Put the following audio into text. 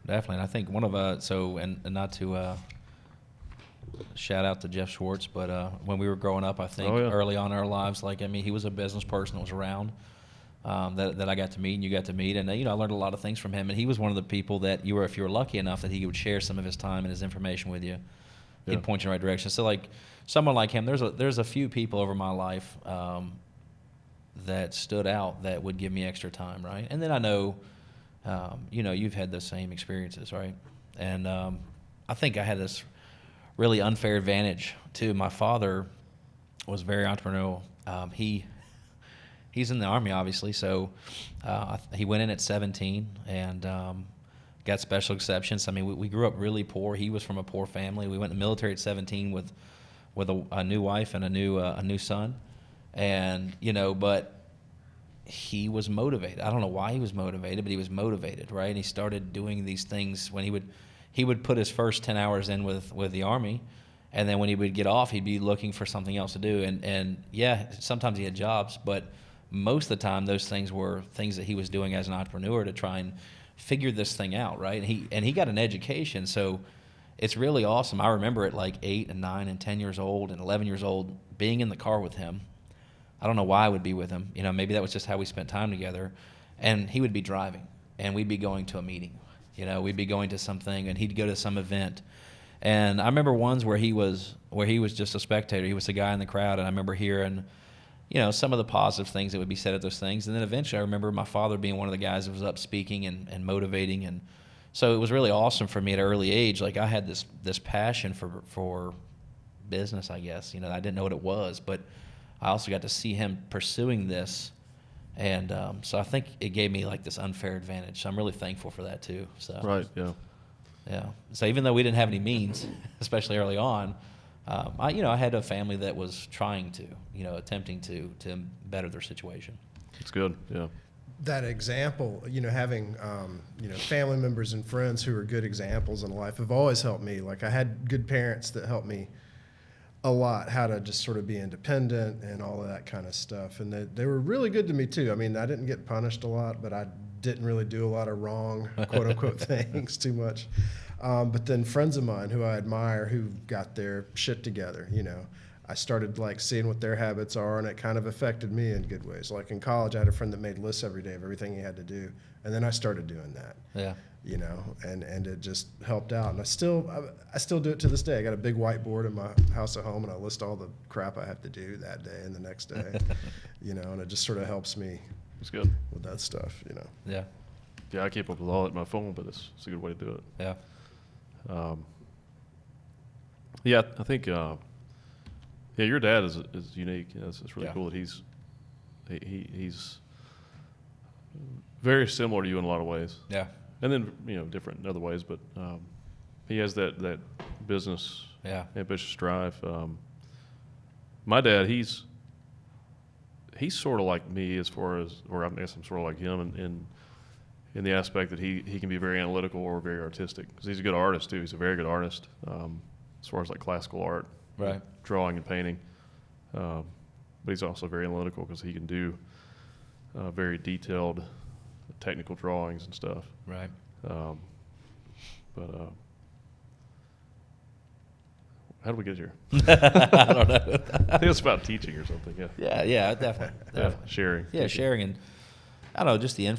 definitely. And I think one of and not to shout out to Jeff Schwartz, but when we were growing up, I think early on in our lives, like, I mean, he was a business person that was around that I got to meet and you got to meet, and I learned a lot of things from him. And he was one of the people that if you were lucky enough that he would share some of his time and his information with you, he'd point you in the right direction. So like someone like him, there's a few people over my life that stood out that would give me extra time, right? And then I know, you've had the same experiences, right? And I think I had this really unfair advantage too. My father was very entrepreneurial. He's in the Army, obviously, so he went in at 17 and got special exceptions. I mean, we grew up really poor. He was from a poor family. We went in the military at 17 with a new wife and a new son, and but he was motivated. I don't know why he was motivated, but he was motivated, right? And he started doing these things when he would put his first 10 hours in with the Army, and then when he would get off, he'd be looking for something else to do. And yeah, sometimes he had jobs, but most of the time those things were things that he was doing as an entrepreneur to try and figure this thing out, right? And he got an education, so it's really awesome. I remember at like 8 and 9 and 10 years old and 11 years old being in the car with him. I don't know why I would be with him. Maybe that was just how we spent time together. And he would be driving, and we'd be going to a meeting. We'd be going to something, and he'd go to some event. And I remember ones where he was just a spectator. He was the guy in the crowd, and I remember hearing, some of the positive things that would be said at those things. And then eventually I remember my father being one of the guys that was up speaking and motivating. And so it was really awesome for me at an early age. Like I had this passion for business, I guess. I didn't know what it was, but I also got to see him pursuing this. And so I think it gave me like this unfair advantage. So I'm really thankful for that too. So right, yeah. Yeah. So even though we didn't have any means, especially early on, I had a family that was trying to, attempting to better their situation. It's good, yeah. That example, having, family members and friends who are good examples in life have always helped me. Like I had good parents that helped me a lot, how to just sort of be independent and all of that kind of stuff. And they were really good to me too. I mean, I didn't get punished a lot, but I didn't really do a lot of wrong, quote unquote, things too much. But then friends of mine who I admire who got their shit together, I started like seeing what their habits are, and it kind of affected me in good ways. Like in college, I had a friend that made lists every day of everything he had to do, and then I started doing that. Yeah. And it just helped out. And I still do it to this day. I got a big whiteboard in my house at home, and I list all the crap I have to do that day and the next day, and it just sort of helps me. It's good with that stuff, Yeah. Yeah, I keep up with all that on my phone, but it's a good way to do it. Yeah. Yeah, I think. Your dad is unique. It's really cool that he's very similar to you in a lot of ways. Yeah. And then different in other ways, but he has that business, ambitious drive. My dad, he's sort of like me as far as, or I guess I'm sort of like him in the aspect that he can be very analytical or very artistic, because he's a good artist too. He's a very good artist as far as like classical art, right, drawing and painting. But he's also very analytical because he can do very detailed technical drawings and stuff. Right. But how did we get here? I don't know. I think it's about teaching or something. Yeah. Yeah, definitely. Yeah, sharing. Yeah, sharing, and I don't know, just the influence.